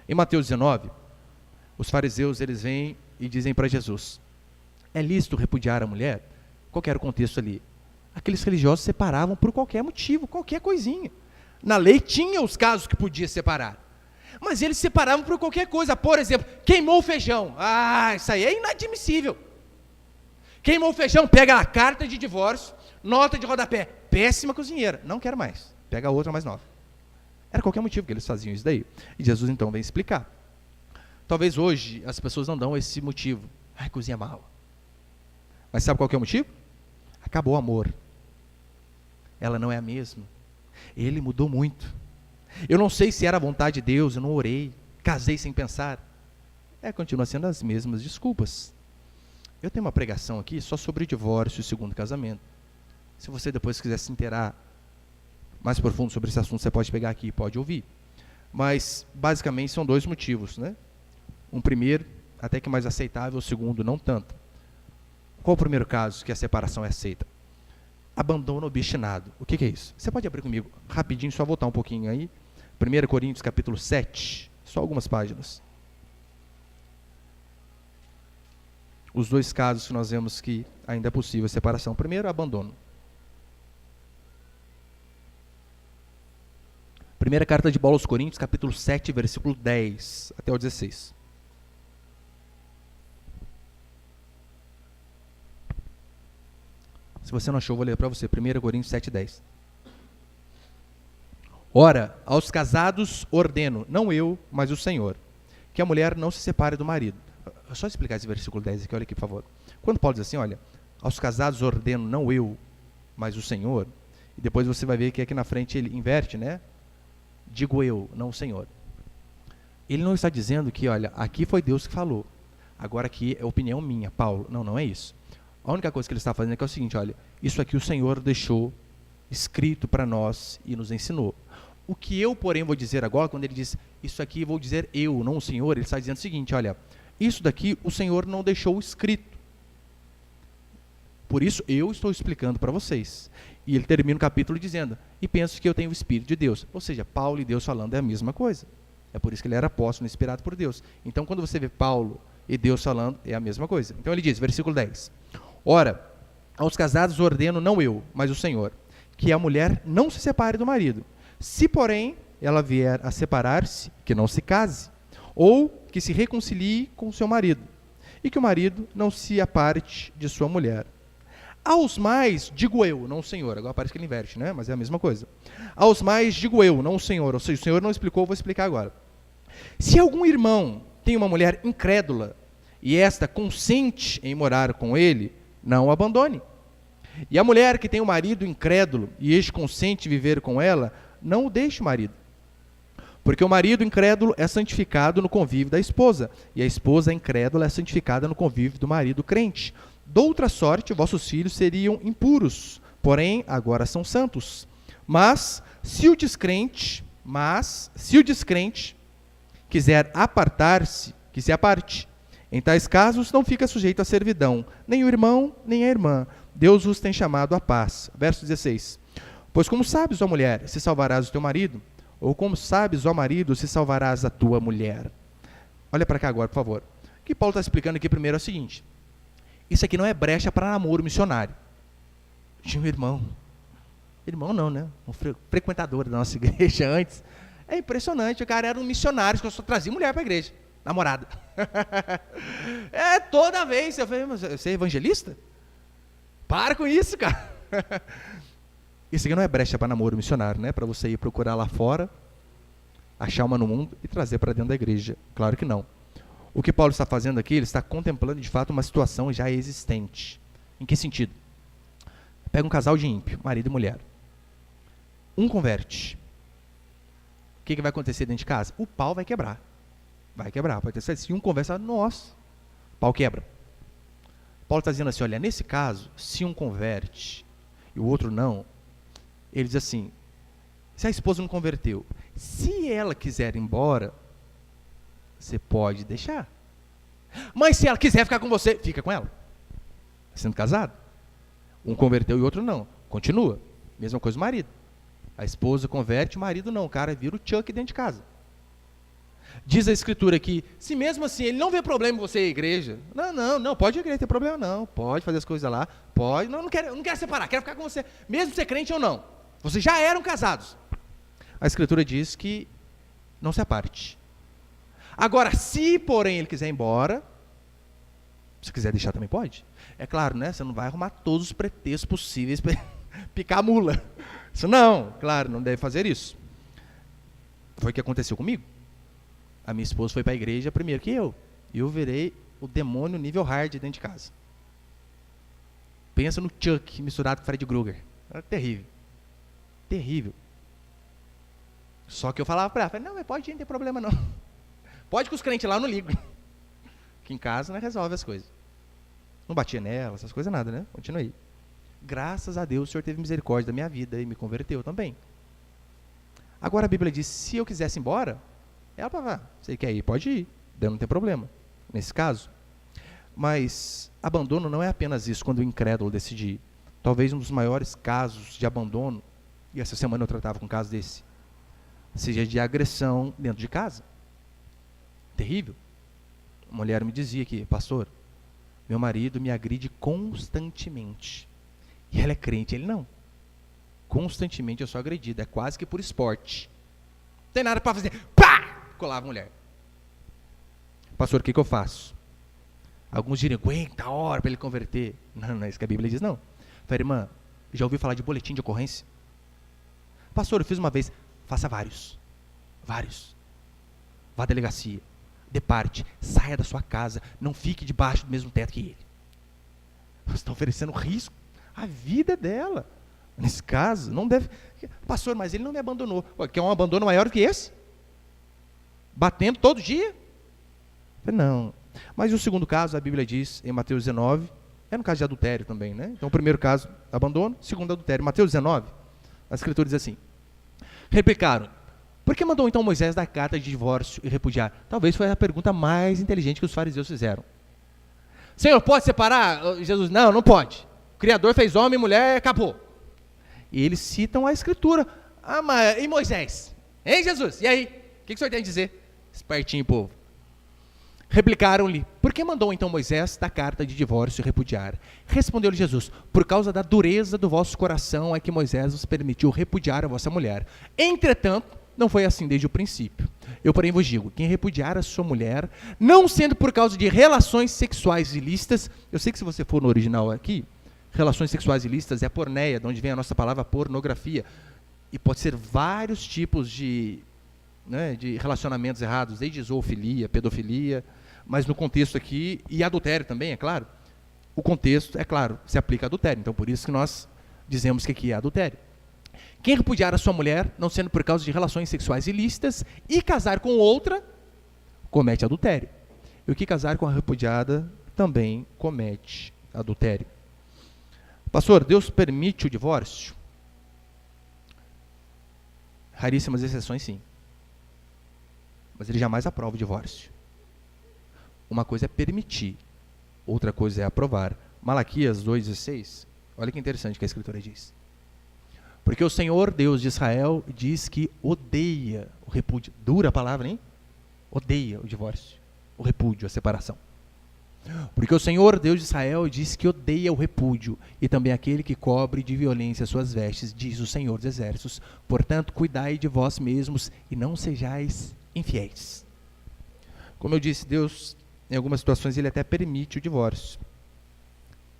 Em Mateus 19, os fariseus eles vêm e dizem para Jesus, é lícito repudiar a mulher? Qual que era o contexto ali? Aqueles religiosos separavam por qualquer motivo, qualquer coisinha. Na lei tinha os casos que podia separar. Mas eles separavam por qualquer coisa. Por exemplo, queimou o feijão. Ah, isso aí é inadmissível. Queimou o feijão, pega a carta de divórcio, nota de rodapé. Péssima cozinheira. Não quero mais. Pega a outra mais nova. Era qualquer motivo que eles faziam isso daí. E Jesus então vem explicar. Talvez hoje as pessoas não dão esse motivo. Ai, cozinha mal. Mas sabe qual que é o motivo? Acabou o amor. Ela não é a mesma. Ele mudou muito. Eu não sei se era a vontade de Deus, eu não orei, casei sem pensar. Continua sendo as mesmas desculpas. Eu tenho uma pregação aqui só sobre divórcio e segundo casamento. Se você depois quiser se inteirar mais profundo sobre esse assunto, você pode pegar aqui e pode ouvir. Mas, basicamente, são dois motivos, né? Um primeiro, até que mais aceitável, o segundo, não tanto. Qual o primeiro caso que a separação é aceita? Abandono obstinado. O que é isso? Você pode abrir comigo rapidinho, só voltar um pouquinho aí. 1 Coríntios capítulo 7, só algumas páginas. Os dois casos que nós vemos que ainda é possível a separação. Primeiro, abandono. Primeira carta de Paulo aos Coríntios, capítulo 7, versículo 10 até o 16. Se você não achou, vou ler para você. 1 Coríntios 7, 10. Ora, aos casados ordeno, não eu, mas o Senhor, que a mulher não se separe do marido. Só explicar esse versículo 10 aqui, olha aqui, por favor. Quando Paulo diz assim, olha, aos casados ordeno, não eu, mas o Senhor, e depois você vai ver que aqui na frente ele inverte, né? Digo eu, não o Senhor. Ele não está dizendo que, olha, aqui foi Deus que falou, agora aqui é opinião minha, Paulo. Não, não é isso. A única coisa que ele está fazendo é o seguinte, olha, isso aqui o Senhor deixou escrito para nós e nos ensinou. O que eu, porém, vou dizer agora, quando ele diz, isso aqui vou dizer eu, não o Senhor, ele está dizendo o seguinte, olha, isso daqui o Senhor não deixou escrito. Por isso eu estou explicando para vocês. E ele termina o capítulo dizendo, e penso que eu tenho o Espírito de Deus. Ou seja, Paulo e Deus falando é a mesma coisa. É por isso que ele era apóstolo, inspirado por Deus. Então, quando você vê Paulo e Deus falando, é a mesma coisa. Então ele diz, versículo 10. Ora, aos casados ordeno, não eu, mas o Senhor, que a mulher não se separe do marido. Se, porém, ela vier a separar-se, que não se case, ou que se reconcilie com seu marido, e que o marido não se aparte de sua mulher. Aos mais, digo eu, não o Senhor. Agora parece que ele inverte, né? Mas é a mesma coisa. Aos mais, digo eu, não o Senhor. Ou seja, o Senhor não explicou, eu vou explicar agora. Se algum irmão tem uma mulher incrédula, e esta consente em morar com ele, não o abandone. E a mulher que tem um marido incrédulo, e este consente em viver com ela, não o deixe o marido. Porque o marido incrédulo é santificado no convívio da esposa, e a esposa incrédula é santificada no convívio do marido crente. Doutra sorte, vossos filhos seriam impuros, porém agora são santos. Mas se o descrente quiser apartar-se, que se aparte. Em tais casos não fica sujeito à servidão, nem o irmão, nem a irmã. Deus vos tem chamado à paz. Verso 16. Pois como sabes, ó mulher, se salvarás o teu marido, ou como sabes, ó marido, se salvarás a tua mulher. Olha para cá agora, por favor. O que Paulo está explicando aqui primeiro é o seguinte. Isso aqui não é brecha para namoro missionário. Tinha um irmão não, né? Um frequentador da nossa igreja antes. É impressionante, o cara era um missionário, que eu só trazia mulher para a igreja, namorada. Toda vez, eu falei, mas você é evangelista? Para com isso, cara. Isso aqui não é brecha para namoro missionário, né? Para você ir procurar lá fora, achar uma no mundo e trazer para dentro da igreja. Claro que não. O que Paulo está fazendo aqui, ele está contemplando de fato uma situação já existente. Em que sentido? Pega um casal de ímpio, marido e mulher. Um converte. O que vai acontecer dentro de casa? O pau vai quebrar. Vai quebrar. Pode ter certeza. Se um conversa, nossa, pau quebra. Paulo está dizendo assim, olha, nesse caso, se um converte e o outro não, ele diz assim, se a esposa não converteu, se ela quiser ir embora, você pode deixar. Mas se ela quiser ficar com você, fica com ela. Sendo casado. Um converteu e o outro não. Continua. Mesma coisa o marido. A esposa converte, o marido não. O cara vira o Chuck dentro de casa. Diz a escritura aqui, se mesmo assim ele não vê problema em você ir à igreja, não, pode ir à igreja, não tem problema não, pode fazer as coisas lá, pode, não quero separar, quero ficar com você, mesmo ser crente ou não. Vocês já eram casados. a Escritura diz que não se aparte. Agora, se porém ele quiser ir embora, se quiser deixar também pode. É claro, né? Você não vai arrumar todos os pretextos possíveis para picar a mula. Isso não, claro, não deve fazer isso. Foi o que aconteceu comigo. A minha esposa foi para a igreja primeiro que eu. E eu virei o demônio nível hard dentro de casa. Pensa no Chuck misturado com Fred Krueger. Era terrível. Terrível. Só que eu falava para ela, não, mas pode ir, não tem problema não. Pode que os crentes lá eu não ligam. Aqui em casa, né, resolve as coisas. Não batia nela, essas coisas nada, né? Continuei. Graças a Deus o Senhor teve misericórdia da minha vida e me converteu também. Agora a Bíblia diz, se eu quisesse ir embora, ela falava, você quer ir? Pode ir. Não tem problema, nesse caso. Mas abandono não é apenas isso, quando o incrédulo decide ir. Talvez um dos maiores casos de abandono, e essa semana eu tratava com um caso desse, seja de agressão dentro de casa. Terrível. Uma mulher me dizia que, pastor, meu marido me agride constantemente. E ela é crente, ele não. Constantemente eu sou agredido, é quase que por esporte. Não tem nada para fazer. Pá! Colava a mulher. Pastor, o que eu faço? Alguns diriam, aguenta a hora para ele converter. Não é isso que a Bíblia diz, não. Falei, irmã, já ouviu falar de boletim de ocorrência? Pastor, eu fiz uma vez. Faça vários. Vários. Vá à delegacia. Departe. Saia da sua casa. Não fique debaixo do mesmo teto que ele. Você está oferecendo risco à vida dela. Nesse caso, não deve... Pastor, mas ele não me abandonou. Quer um abandono maior do que esse? Batendo todo dia? Não. Mas o segundo caso, a Bíblia diz, em Mateus 19, é no caso de adultério também, né? Então, o primeiro caso, abandono. Segundo, adultério. Mateus 19, a Escritura diz assim, replicaram, por que mandou então Moisés dar carta de divórcio e repudiar? Talvez foi a pergunta mais inteligente que os fariseus fizeram. Senhor, pode separar? Jesus, não pode. O Criador fez homem e mulher e acabou. E eles citam a Escritura. Ah, mas e Moisés? Hein, Jesus? E aí? O que o senhor tem a dizer? Espertinho, povo. Replicaram-lhe, por que mandou então Moisés dar carta de divórcio e repudiar? Respondeu-lhe Jesus, por causa da dureza do vosso coração é que Moisés vos permitiu repudiar a vossa mulher. Entretanto, não foi assim desde o princípio. Eu, porém, vos digo, quem repudiar a sua mulher, não sendo por causa de relações sexuais ilícitas, eu sei que se você for no original aqui, relações sexuais ilícitas é a porneia, de onde vem a nossa palavra pornografia, e pode ser vários tipos de relacionamentos errados, desde zoofilia, pedofilia, mas no contexto aqui, e adultério também, é claro, o contexto, é claro, se aplica a adultério, então por isso que nós dizemos que aqui é adultério. Quem repudiar a sua mulher, não sendo por causa de relações sexuais ilícitas, e casar com outra, comete adultério. E o que casar com a repudiada, também comete adultério. Pastor, Deus permite o divórcio? Raríssimas exceções, sim. Mas ele jamais aprova o divórcio. Uma coisa é permitir, outra coisa é aprovar. Malaquias 2,16, olha que interessante que a Escritura diz. Porque o Senhor, Deus de Israel, diz que odeia o repúdio. Dura a palavra, hein? Odeia o divórcio, o repúdio, a separação. Porque o Senhor, Deus de Israel, diz que odeia o repúdio, e também aquele que cobre de violência suas vestes, diz o Senhor dos Exércitos. Portanto, cuidai de vós mesmos e não sejais infiéis. Como eu disse, Deus, em algumas situações, ele até permite o divórcio.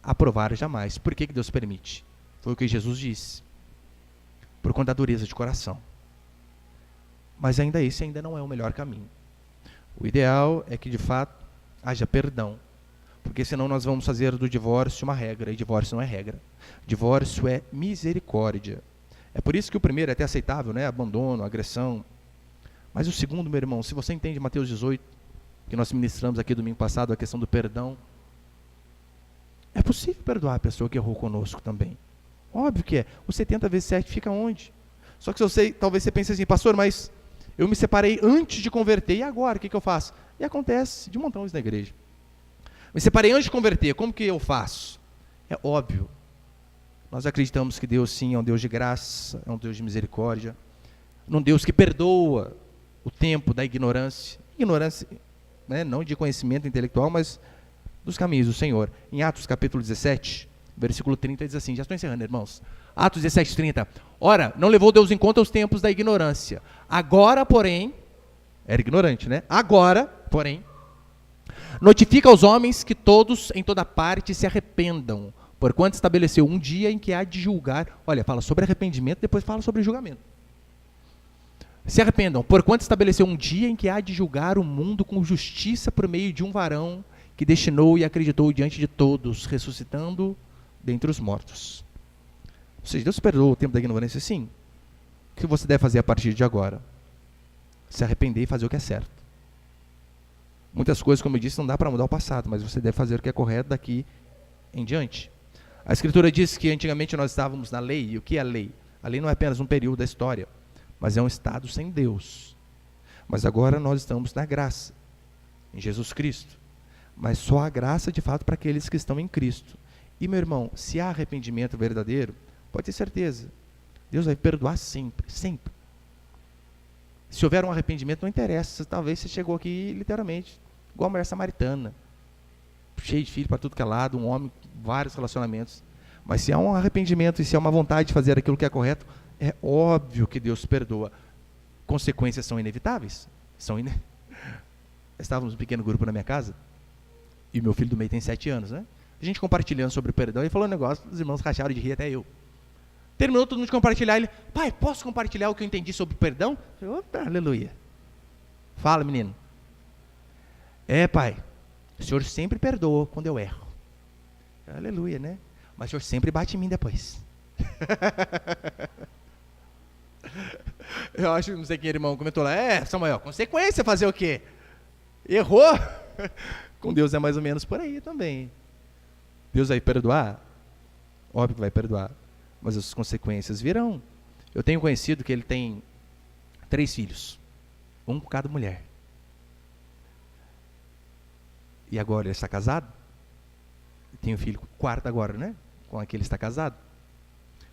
Aprovar jamais. Por que Deus permite? Foi o que Jesus disse. Por conta da dureza de coração. Mas ainda esse ainda não é o melhor caminho. O ideal é que, de fato, haja perdão. Porque senão nós vamos fazer do divórcio uma regra, e divórcio não é regra. Divórcio é misericórdia. É por isso que o primeiro é até aceitável, né? Abandono, agressão. Mas o segundo, meu irmão, se você entende Mateus 18, que nós ministramos aqui domingo passado, a questão do perdão, é possível perdoar a pessoa que errou conosco também. Óbvio que é. O 70 vezes 7 fica onde? Só que talvez você pense assim, pastor, mas eu me separei antes de converter, e agora, o que eu faço? E acontece de montão isso na igreja. Me separei antes de converter, como que eu faço? É óbvio. Nós acreditamos que Deus, sim, é um Deus de graça, é um Deus de misericórdia, um Deus que perdoa o tempo da ignorância. Ignorância, né, não de conhecimento intelectual, mas dos caminhos do Senhor. Em Atos capítulo 17, Versículo 30 diz assim, já estou encerrando, irmãos. Atos 17, 30. Ora, não levou Deus em conta os tempos da ignorância. Agora, porém, era ignorante, né? Agora, porém, notifica aos homens que todos, em toda parte, se arrependam, porquanto estabeleceu um dia em que há de julgar. Olha, fala sobre arrependimento, depois fala sobre julgamento. Se arrependam, porquanto estabeleceu um dia em que há de julgar o mundo com justiça por meio de um varão que destinou e acreditou diante de todos, ressuscitando dentre os mortos. Ou seja, Deus perdoou o tempo da ignorância, sim. O que você deve fazer a partir de agora? Se arrepender e fazer o que é certo. Muitas coisas, como eu disse, não dá para mudar o passado, mas você deve fazer o que é correto daqui em diante. A Escritura diz que antigamente nós estávamos na lei. E o que é a lei? A lei não é apenas um período da história, mas é um estado sem Deus. Mas agora nós estamos na graça, em Jesus Cristo. Mas só a graça de fato para aqueles que estão em Cristo. E meu irmão, se há arrependimento verdadeiro, pode ter certeza, Deus vai perdoar sempre, sempre. Se houver um arrependimento, não interessa, talvez você chegou aqui literalmente, igual a mulher samaritana, cheio de filho para tudo que é lado, um homem, vários relacionamentos. Mas se há um arrependimento e se há uma vontade de fazer aquilo que é correto, é óbvio que Deus perdoa. Consequências são inevitáveis? Estávamos um pequeno grupo na minha casa, e meu filho do meio tem 7 anos, né? A gente compartilhando sobre o perdão, e falou um negócio, os irmãos racharam de rir, até eu. Terminou todo mundo de compartilhar, ele, pai, posso compartilhar o que eu entendi sobre o perdão? Eu falei, opa, aleluia. Fala, menino. É, pai, o senhor sempre perdoa quando eu erro. Aleluia, né? Mas o senhor sempre bate em mim depois. Eu acho, não sei quem irmão comentou lá, Samuel, consequência fazer o quê? Errou? Com Deus é mais ou menos por aí também. Deus vai perdoar? Óbvio que vai perdoar. Mas as consequências virão. Eu tenho conhecido que ele tem 3 filhos. Um com cada mulher. E agora ele está casado? Tem um filho, 4º agora, né? Com aquele está casado.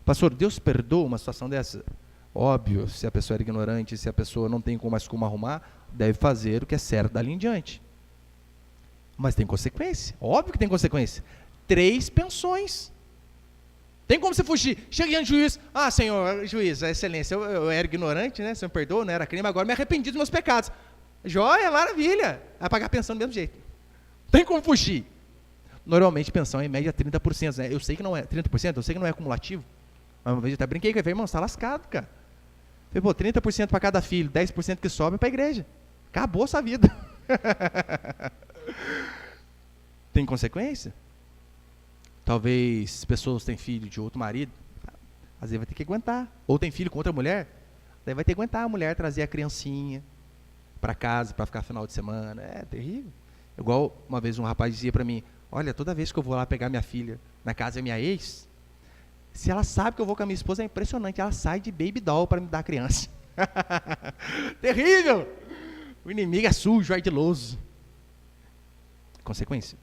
Pastor, Deus perdoa uma situação dessa? Óbvio, se a pessoa é ignorante, se a pessoa não tem mais como arrumar, deve fazer o que é certo dali em diante. Mas tem consequência. Óbvio que tem consequência. 3 pensões. Tem como você fugir? Chega diante do juiz. Ah, senhor juiz, a excelência, eu era ignorante, né? Você me perdoa, não era crime, agora me arrependi dos meus pecados. Joia, maravilha. Vai pagar pensão do mesmo jeito. Tem como fugir. Normalmente pensão é em média 30%, né? Eu sei que não é 30%, eu sei que não é acumulativo. Mas uma vez eu até brinquei com ele, irmão, você está lascado, cara. Falei, pô, 30% para cada filho, 10% que sobra para a igreja. Acabou a sua vida. Tem consequência? Talvez pessoas têm filho de outro marido, às vezes vai ter que aguentar. Ou tem filho com outra mulher, daí vai ter que aguentar a mulher trazer a criancinha para casa, para ficar final de semana. É terrível. Igual uma vez um rapaz dizia para mim, olha, toda vez que eu vou lá pegar minha filha na casa da minha ex, se ela sabe que eu vou com a minha esposa, é impressionante, ela sai de baby doll para me dar a criança. Terrível! O inimigo é sujo, ardiloso. Consequência.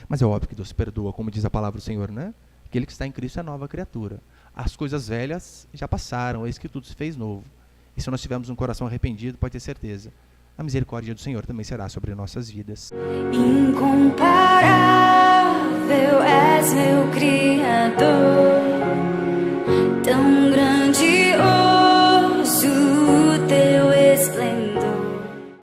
Mas é óbvio que Deus perdoa, como diz a palavra do Senhor, né? Aquele que está em Cristo é nova criatura. As coisas velhas já passaram, eis que tudo se fez novo. E se nós tivermos um coração arrependido, pode ter certeza, a misericórdia do Senhor também será sobre nossas vidas. Incomparável.